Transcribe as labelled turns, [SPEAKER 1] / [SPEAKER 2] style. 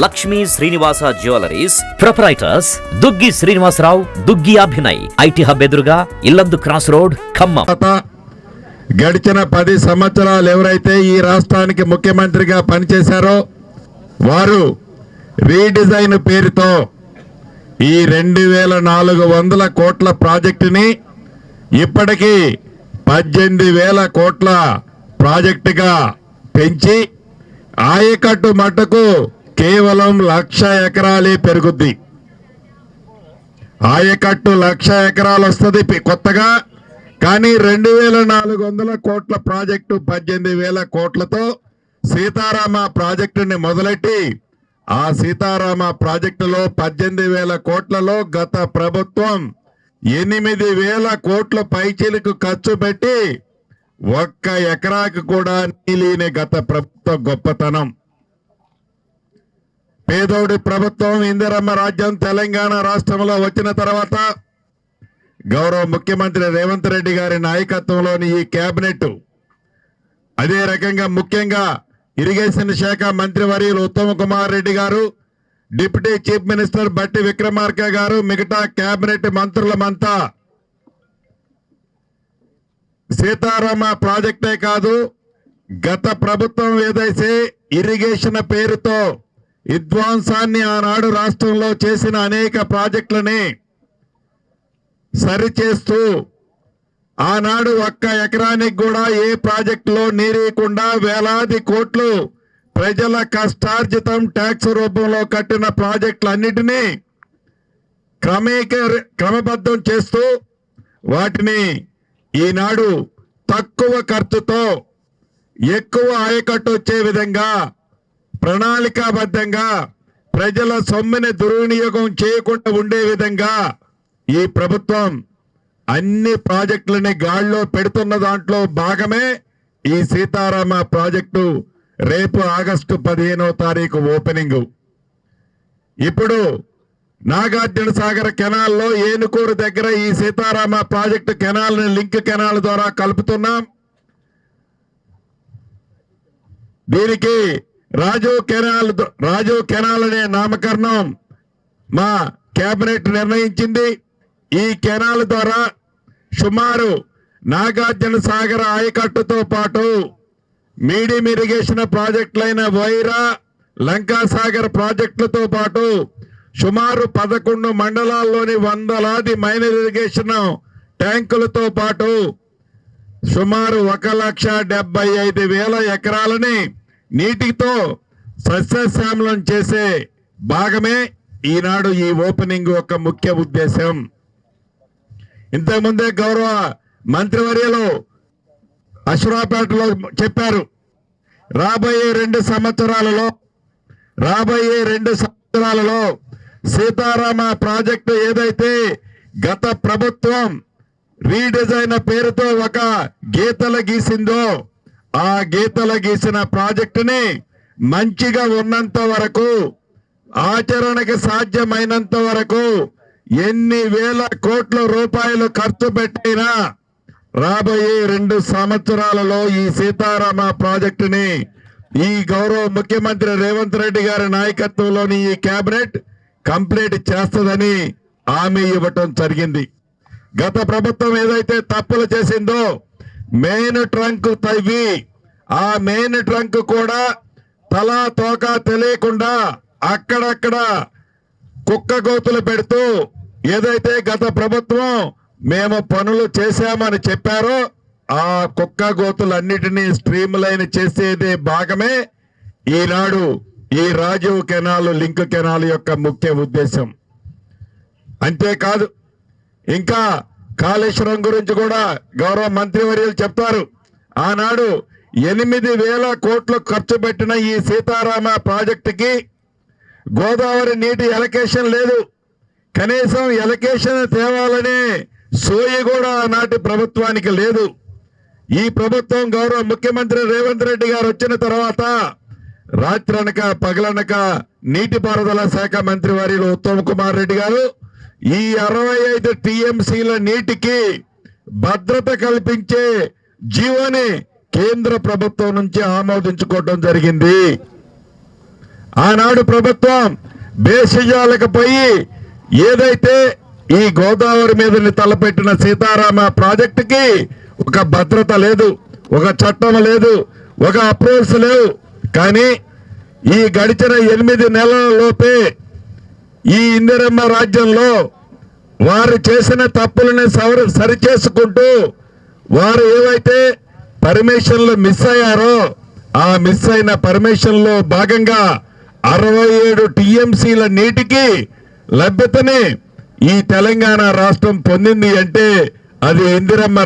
[SPEAKER 1] Lakshmi Srinivasa jewelleries proprietors Duggi Srinivasarao, Duggi Abhinay, IT hub ఎదురుగా Yellandu cross road, Khammam.
[SPEAKER 2] గడిచిన 10 సంవత్సరాలు ఎవరైతే ఈ రాష్ట్రానికి ముఖ్యమంత్రిగా పనిచేశారో వారు రీడిజైన్ పేరుతో ఈ 2400 కోట్ల ప్రాజెక్టుని ఇప్పటికీ 18,000 కోట్ల ప్రాజెక్టుగా పెంచి ఆయకట్టు మట్టుకు కేవలం 1,00,000 ఎకరాలే పెరుగుద్ది. ఆయకట్టు 1,00,000 ఎకరాలు వస్తుంది కొత్తగా. కానీ 2,400 కోట్ల ప్రాజెక్టు 18,000 కోట్లతో సీతారామ ప్రాజెక్టుని మొదలెట్టి ఆ సీతారామ ప్రాజెక్టులో 18,000 కోట్లలో గత ప్రభుత్వం 8,000 కోట్ల పైచిలకు ఖర్చు పెట్టి 1 ఎకరాకు కూడా నీలిని గత ప్రభుత్వ గొప్పతనం. పేదోడి ప్రభుత్వం ఇందిరమ్మ రాజ్యం తెలంగాణ రాష్ట్రంలో వచ్చిన తర్వాత గౌరవ ముఖ్యమంత్రి రేవంత్ రెడ్డి గారి నాయకత్వంలోని ఈ కేబినెట్, అదే రకంగా ముఖ్యంగా ఇరిగేషన్ శాఖ మంత్రివర్యులు ఉత్తమ్ కుమార్ రెడ్డి గారు, డిప్యూటీ చీఫ్ మినిస్టర్ బట్టి విక్రమార్క గారు, మిగతా కేబినెట్ మంత్రులమంతా సీతారామ ప్రాజెక్టే కాదు, గత ప్రభుత్వం ఏదైతే ఇరిగేషన్ పేరుతో విధ్వంసాన్ని ఆనాడు రాష్ట్రంలో చేసిన అనేక ప్రాజెక్టులని సరిచేస్తూ ఆనాడు 1 ఎకరానికి కూడా ఏ ప్రాజెక్టులో నీరేయకుండా వేలాది కోట్లు ప్రజల కష్టార్జితం ట్యాక్స్ రూపంలో కట్టిన ప్రాజెక్టులన్నిటినీ క్రమబద్ధం చేస్తూ వాటిని ఈనాడు తక్కువ ఖర్చుతో ఎక్కువ ఆయకట్టు వచ్చే విధంగా ప్రణాళికాబద్ధంగా ప్రజల సొమ్ముని దుర్వినియోగం చేయకుండా ఉండే విధంగా ఈ ప్రభుత్వం అన్ని ప్రాజెక్టులని గాడిలో పెడుతున్న దాంట్లో భాగమే ఈ సీతారామ ప్రాజెక్టు. రేపు ఆగస్టు 15వ తారీఖు ఓపెనింగ్. ఇప్పుడు నాగార్జున సాగర్ కెనాల్లో ఏనుకూరు దగ్గర ఈ సీతారామ ప్రాజెక్టు కెనాల్ని లింక్ కెనాల్ ద్వారా కలుపుతున్నాం. దీనికి రాజు కెనాల్ అనే నామకరణం మా కేబినెట్ నిర్ణయించింది. ఈ కెనాల్ ద్వారా సుమారు నాగార్జున సాగర్ ఆయకట్టుతో పాటు మీడియం ఇరిగేషన్ ప్రాజెక్టులైన వైరా, లంకా సాగర్ ప్రాజెక్టులతో పాటు సుమారు 11 మండలాల్లోని వందలాది మైనర్ ఇరిగేషన్ ట్యాంకులతో పాటు సుమారు 1,75,000 ఎకరాలని నీటితో సస్యశ్యామలం చేసే భాగమే ఈనాడు ఈ ఓపెనింగ్ ఒక ముఖ్య ఉద్దేశం. ఇంతకుముందే గౌరవ మంత్రివర్యులు అశ్వరాపేటలో చెప్పారు, రాబోయే 2 సంవత్సరాలలో సీతారామ ప్రాజెక్టు ఏదైతే గత ప్రభుత్వం రీడిజైన్ పేరుతో ఒక గీతలు గీసిందో ఆ గీతలు గీసిన ప్రాజెక్టుని మంచిగా ఉన్నంత వరకు, ఆచరణకు సాధ్యమైనంత వరకు ఎన్ని వేల కోట్ల రూపాయలు ఖర్చు పెట్టినా రాబోయే 2 సంవత్సరాలలో ఈ సీతారామ ప్రాజెక్టుని ఈ గౌరవ ముఖ్యమంత్రి రేవంత్ రెడ్డి గారి నాయకత్వంలోని ఈ కేబినెట్ కంప్లీట్ చేస్తుందని హామీ ఇవ్వటం జరిగింది. గత ప్రభుత్వం ఏదైతే తప్పులు చేసిందో మెయిన్ ట్రంక్ తవ్వి ఆ మెయిన్ ట్రంక్ కూడా తలా తోక తెలియకుండా అక్కడక్కడ కుక్క గోతులు పెడుతూ ఏదైతే గత ప్రభుత్వం మేము పనులు చేశామని చెప్పారో ఆ కుక్క గోతులన్నిటినీ స్ట్రీమ్ లైన్ చేసేదే భాగమే ఈనాడు ఈ రాజీవ్ కెనాల్ లింక్ కెనాల్ యొక్క ముఖ్య ఉద్దేశం. అంతేకాదు ఇంకా కాళేశ్వరం గురించి కూడా గౌరవ మంత్రివర్యులు చెప్తారు. ఆనాడు 8,000 కోట్లు ఖర్చు పెట్టిన ఈ సీతారామ ప్రాజెక్టుకి గోదావరి నీటి ఎలకేషన్ లేదు. కనీసం ఎలకేషన్ తేవాలనే సోయి కూడా ఆనాటి ప్రభుత్వానికి లేదు. ఈ ప్రభుత్వం గౌరవ ముఖ్యమంత్రి రేవంత్ రెడ్డి గారు వచ్చిన తర్వాత రాత్రనక పగలనక నీటిపారుదల శాఖ మంత్రివర్యులు ఉత్తమ్ కుమార్ రెడ్డి గారు ఈ 65 టీఎంసీల నీటికి భద్రత కల్పించే జీవోని కేంద్ర ప్రభుత్వం నుంచి ఆమోదించుకోవడం జరిగింది. ఆనాడు ప్రభుత్వం భేషజాలకు పోయి ఏదైతే ఈ గోదావరి మీద తలపెట్టిన సీతారామ ప్రాజెక్టుకి ఒక భద్రత లేదు, ఒక చట్టం లేదు, ఒక అప్రూవల్స్ లేవు. కానీ ఈ గడిచిన 8 నెలల లోపే ఈ ఇందిరమ్మ రాజ్యంలో వారు చేసిన తప్పులను సరిచేసుకుంటూ వారు ఏవైతే పర్మిషన్లు మిస్ అయ్యారో ఆ మిస్ అయిన పర్మిషన్లో భాగంగా 67 టీఎంసీల నీటికి లభ్యతని ఈ తెలంగాణ రాష్ట్రం పొందింది అంటే అది ఇందిరమ్మ